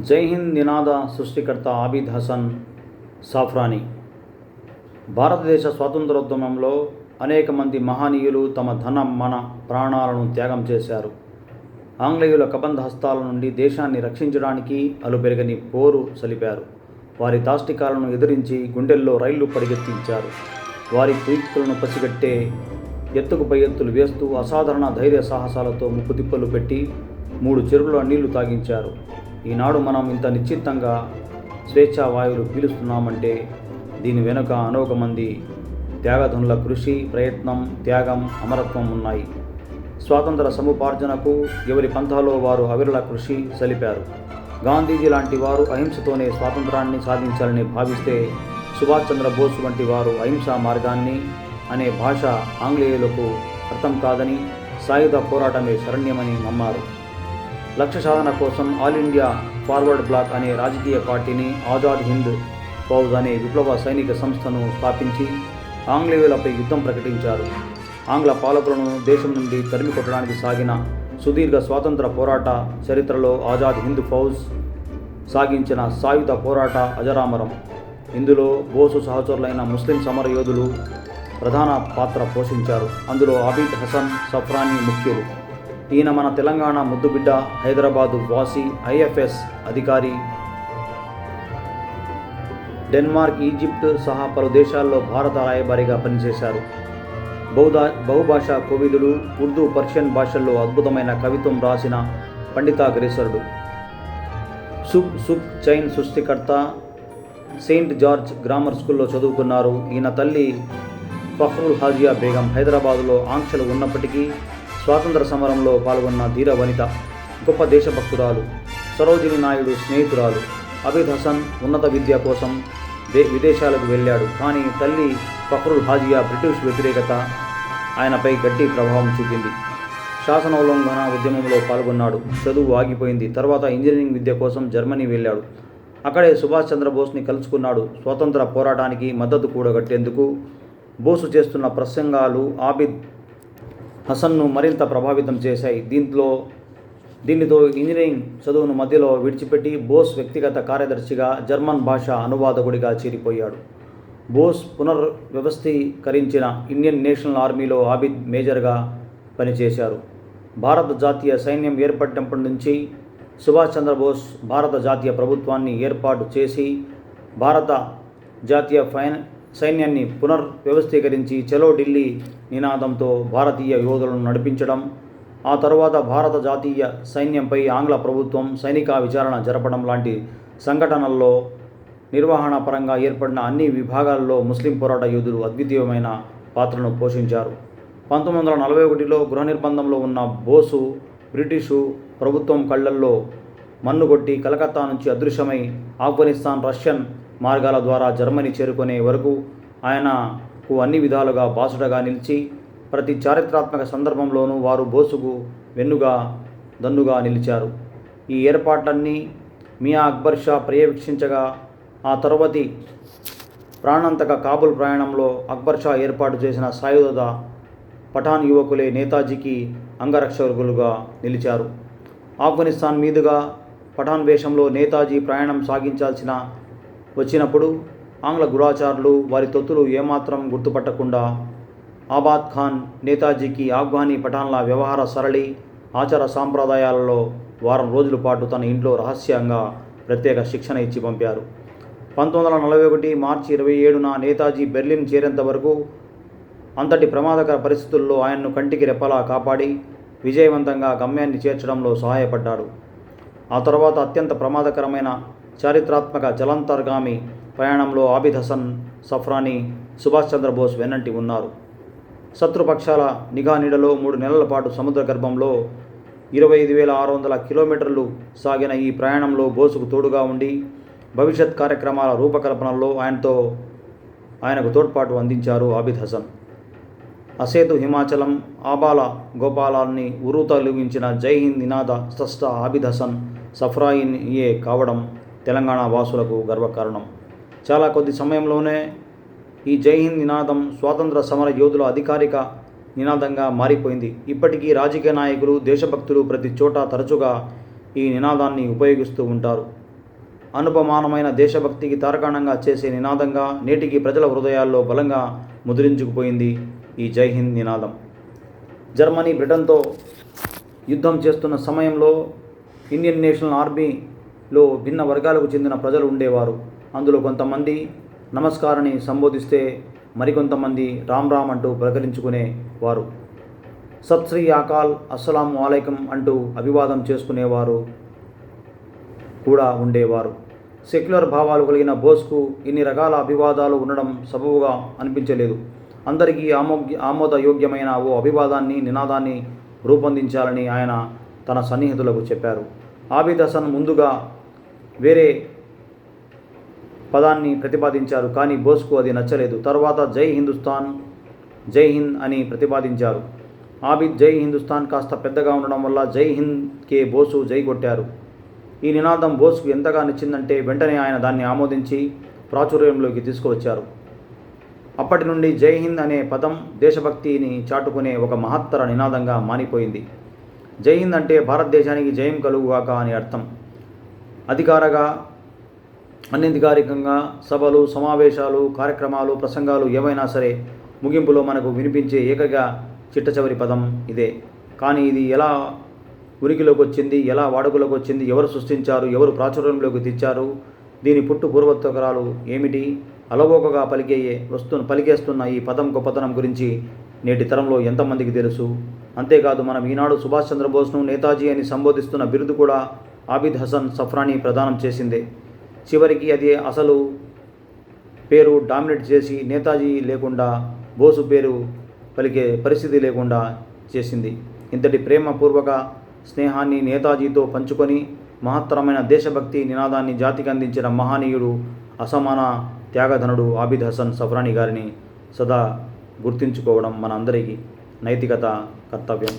జై హింద్ నినాద సృష్టికర్త ఆబిద్ హసన్ సాఫ్రానీ. భారతదేశ స్వాతంత్రోద్యమంలో అనేక మంది మహనీయులు తమ ధనం మన ప్రాణాలను త్యాగం చేశారు. ఆంగ్లేయుల కబంధ హస్తాల నుండి దేశాన్ని రక్షించడానికి అలుపెరగని పోరు సలిపారు. వారి దాష్టికాలను ఎదిరించి గుండెల్లో రైళ్లు పరిగెత్తించారు. వారి కుయుక్తులను పసిగట్టే ఎత్తుకు పై ఎత్తులు వేస్తూ అసాధారణ ధైర్య సాహసాలతో ముప్పుతిప్పలు పెట్టి 3 చెరువుల నీళ్లు తాగించారు. ఈనాడు మనం ఇంత నిశ్చితంగా స్వేచ్ఛా వాయువులు పీలుస్తున్నామంటే దీని వెనుక అనేక మంది త్యాగధనుల కృషి, ప్రయత్నం, త్యాగం, అమరత్వం ఉన్నాయి. స్వాతంత్ర సముపార్జనకు ఎవరి పంథాలో వారు అవిరళ కృషి సలిపారు. గాంధీజీ లాంటి వారు అహింసతోనే స్వాతంత్రాన్ని సాధించాలని భావిస్తే, సుభాష్ చంద్రబోస్ వంటి వారు అహింసా మార్గాన్ని అనే భాష ఆంగ్లేయులకు అర్థం కాదని, సాయుధ పోరాటమే శరణ్యమని నమ్మారు. లక్ష్య సాధన కోసం ఆల్ ఇండియా ఫార్వర్డ్ బ్లాక్ అనే రాజకీయ పార్టీని, ఆజాద్ హింద్ ఫౌజ్ అనే విప్లవ సైనిక సంస్థను స్థాపించి ఆంగ్లేయులపై యుద్ధం ప్రకటించారు. ఆంగ్ల పాలకులను దేశం నుండి తరిమి కొట్టడానికి సాగిన సుదీర్ఘ స్వాతంత్ర పోరాట చరిత్రలో ఆజాద్ హింద్ ఫౌజ్ సాగించిన సాయుధ పోరాట అజరామరం. ఇందులో బోసు సహచరులైన ముస్లిం సమరయోధులు ప్రధాన పాత్ర పోషించారు. అందులో ఆబిద్ హసన్ సఫ్రానీ ముఖ్యులు. ఈయన మన తెలంగాణ ముద్దుబిడ్డ, హైదరాబాదు వాసి, IFS అధికారి. డెన్మార్క్, ఈజిప్ట్ సహా పలు దేశాల్లో భారత రాయబారిగా పనిచేశారు. బహుభాషా కోవిదుడు. ఉర్దూ, పర్షియన్ భాషల్లో అద్భుతమైన కవిత్వం రాసిన పండితాగ్రేసరుడు. సుబ్ చైన్ సృష్టికర్త. సెయింట్ జార్జ్ గ్రామర్ స్కూల్లో చదువుకున్నారు. ఈయన తల్లి ఫఖ్రుల్ హాజియా బేగం హైదరాబాదులో ఆంక్షలు ఉన్నప్పటికీ స్వాతంత్ర సమరంలో పాల్గొన్న ధీర వనిత, గొప్ప దేశభక్తురాలు. సరోజిని నాయుడు స్నేహితురాలు. ఆబిద్ హసన్ ఉన్నత విద్య కోసం విదేశాలకు వెళ్ళాడు. కానీ తల్లి ఫఖ్రుల్ హాజియా బ్రిటిష్ వ్యతిరేకత ఆయనపై గట్టి ప్రభావం చూపింది. శాసనోల్లంఘన ఉద్యమంలో పాల్గొన్నాడు. చదువు ఆగిపోయింది. తర్వాత ఇంజనీరింగ్ విద్య కోసం జర్మనీ వెళ్ళాడు. అక్కడే సుభాష్ చంద్రబోస్ని కలుసుకున్నాడు. స్వాతంత్ర పోరాటానికి మద్దతు కూడగట్టేందుకు బోసు చేస్తున్న ప్రసంగాలు ఆబిద్ హసన్ను మరింత ప్రభావితం చేశాయి. దీనితో ఇంజనీరింగ్ చదువును మధ్యలో విడిచిపెట్టి బోస్ వ్యక్తిగత కార్యదర్శిగా, జర్మన్ భాష అనువాదకుడిగా చేరిపోయాడు. బోస్ పునర్వ్యవస్థీకరించిన ఇండియన్ నేషనల్ ఆర్మీలో ఆబిద్ మేజర్గా పనిచేశారు. భారత జాతీయ సైన్యం ఏర్పడినప్పటి నుంచి సుభాష్ చంద్రబోస్ భారత జాతీయ ప్రభుత్వాన్ని ఏర్పాటు చేసి భారత జాతీయ సైన్యాన్ని పునర్వ్యవస్థీకరించి చలో ఢిల్లీ నినాదంతో భారతీయ యోధులను నడిపించడం, ఆ తరువాత భారత జాతీయ సైన్యంపై ఆంగ్ల ప్రభుత్వం సైనిక విచారణ జరపడం లాంటి సంఘటనల్లో నిర్వహణ పరంగా ఏర్పడిన అన్ని విభాగాల్లో ముస్లిం పోరాట యోధులు అద్వితీయమైన పాత్రను పోషించారు. 1941లో గృహ నిర్బంధంలో ఉన్న బోసు బ్రిటిషు ప్రభుత్వం కళ్లల్లో మన్నుగొట్టి కలకత్తా నుంచి అదృశ్యమై ఆఫ్ఘనిస్తాన్, రష్యన్ మార్గాల ద్వారా జర్మనీ చేరుకునే వరకు ఆయనకు అన్ని విధాలుగా బాసుడగా నిలిచి ప్రతి చారిత్రాత్మక సందర్భంలోనూ వారు బోసుకు వెన్నుగా దన్నుగా నిలిచారు. ఈ ఏర్పాట్లన్నీ మియా అక్బర్ షా పర్యవేక్షించగా ఆ తరువాతి ప్రాణాంతక కాబుల్ ప్రయాణంలో అక్బర్ షా ఏర్పాటు చేసిన సాయుధ పఠాన్ యువకులే నేతాజీకి అంగరక్షకులుగా నిలిచారు. ఆఫ్ఘనిస్తాన్ మీదుగా పఠాన్ వేషంలో నేతాజీ ప్రయాణం సాగించాల్సిన వచ్చినప్పుడు ఆంగ్ల గూఢచారులు వారి తొత్తులు ఏమాత్రం గుర్తుపట్టకుండా ఆబాద్ ఖాన్ నేతాజీకి ఆఫ్ఘనీ పఠాన్ల వ్యవహార సరళి, ఆచార సాంప్రదాయాలలో వారం రోజుల పాటు తన ఇంట్లో రహస్యంగా ప్రత్యేక శిక్షణ ఇచ్చి పంపారు. 1941 మార్చి 27న నేతాజీ బెర్లిన్ చేరేంత వరకు అంతటి ప్రమాదకర పరిస్థితుల్లో ఆయన్ను కంటికి రెప్పలా కాపాడి విజయవంతంగా గమ్యాన్ని చేర్చడంలో సహాయపడ్డాడు. ఆ తర్వాత అత్యంత ప్రమాదకరమైన చారిత్రాత్మక జలంతర్గామి ప్రయాణంలో ఆబిద్ హసన్ సఫ్రానీ సుభాష్ చంద్రబోస్ వెన్నంటి ఉన్నారు. శత్రుపక్షాల నిఘా నీడలో 3 నెలల పాటు సముద్ర గర్భంలో 25,600 కిలోమీటర్లు సాగిన ఈ ప్రయాణంలో బోసుకు తోడుగా ఉండి భవిష్యత్ కార్యక్రమాల రూపకల్పనలో ఆయనకు తోడ్పాటు అందించారు ఆబిద్ హసన్. అసేతు హిమాచలం, ఆబాల గోపాలాన్ని ఉర్రూతలూగించిన జై హింద్ నినాద స్రష్ట ఆబిద్ హసన్ సఫ్రానీయే కావడం తెలంగాణ వాసులకు గర్వకారణం. చాలా కొద్ది సమయంలోనే ఈ జై హింద్ నినాదం స్వాతంత్ర సమర యోధుల అధికారిక నినాదంగా మారిపోయింది. ఇప్పటికీ రాజకీయ నాయకులు, దేశభక్తులు ప్రతి చోట తరచుగా ఈ నినాదాన్ని ఉపయోగిస్తూ ఉంటారు. అనుపమానమైన దేశభక్తికి తార్కాణంగా చేసే నినాదంగా నేటికి ప్రజల హృదయాల్లో బలంగా ముద్రించుకుపోయింది ఈ జై హింద్ నినాదం. జర్మనీ బ్రిటన్తో యుద్ధం చేస్తున్న సమయంలో ఇండియన్ నేషనల్ ఆర్మీలో భిన్న వర్గాలకు చెందిన ప్రజలు ఉండేవారు. అందులో కొంతమంది నమస్కారాన్ని సంబోధిస్తే మరికొంతమంది రామ్ రామ్ అంటూ ప్రకటించుకునేవారు. సత్ శ్రీ అకాల్, అస్సలాము అలైకుం అంటూ అభివాదం చేసుకునేవారు కూడా ఉండేవారు. సెక్యులర్ భావాలు కలిగిన బోస్కు ఇన్ని రకాల అభివాదాలు ఉండడం సబబుగా అనిపించలేదు. అందరికీ ఆమోదయోగ్యమైన ఓ అభివాదాన్ని, నినాదాన్ని రూపొందించాలని ఆయన తన సన్నిహితులకు చెప్పారు. ఆబిద్ హసన్ ముందుగా వేరే పదాన్ని ప్రతిపాదించారు, కానీ బోస్కు అది నచ్చలేదు. తర్వాత జై హిందుస్థాన్, జై హింద్ అని ప్రతిపాదించారు. ఆబిద్ జై హిందుస్థాన్ కాస్త పెద్దగా ఉండడం వల్ల జై హింద్కే బోసు జై కొట్టారు. ఈ నినాదం బోస్కు ఎంతగా నచ్చిందంటే వెంటనే ఆయన దాన్ని ఆమోదించి ప్రాచుర్యంలోకి తీసుకువచ్చారు. అప్పటి నుండి జై హింద్ అనే పదం దేశభక్తిని చాటుకునే ఒక మహత్తర నినాదంగా మారిపోయింది. జై హింద్ అంటే భారతదేశానికి జయం కలుగుగాక అని అర్థం. అనధికారికంగా సభలు, సమావేశాలు, కార్యక్రమాలు, ప్రసంగాలు ఏవైనా సరే ముగింపులో మనకు వినిపించే ఏకైక చిట్టచివరి పదం ఇదే. కానీ ఇది ఎలా ఉనికిలోకి వచ్చింది, ఎలా వాడుకలోకి వచ్చింది, ఎవరు సృష్టించారు, ఎవరు ప్రాచుర్యంలోకి తెచ్చారు, దీని పూర్వోత్తరాలు ఏమిటి, అలవోకగా పలికేస్తున్న ఈ పదం గొప్పతనం గురించి నేటి తరంలో ఎంతమందికి తెలుసు? అంతేకాదు, మనం ఈనాడు సుభాష్ చంద్రబోస్ను నేతాజీ అని సంబోధిస్తున్న బిరుదు కూడా ఆబిద్ హసన్ సఫ్రానీ ప్రదానం చేసిందే. చివరికి అది అసలు పేరు డామినేట్ చేసి నేతాజీ లేకుండా బోసు పేరు పలికే పరిస్థితి లేకుండా చేసింది. ఇంతటి ప్రేమపూర్వక స్నేహాన్ని నేతాజీతో పంచుకొని మహత్తరమైన దేశభక్తి నినాదాన్ని జాతికి అందించిన మహనీయుడు, అసమాన త్యాగధనుడు ఆబిద్ హసన్ సఫ్రానీ గారిని సదా గుర్తుంచుకోవడం మన అందరికీ నైతికత కర్తవ్యం.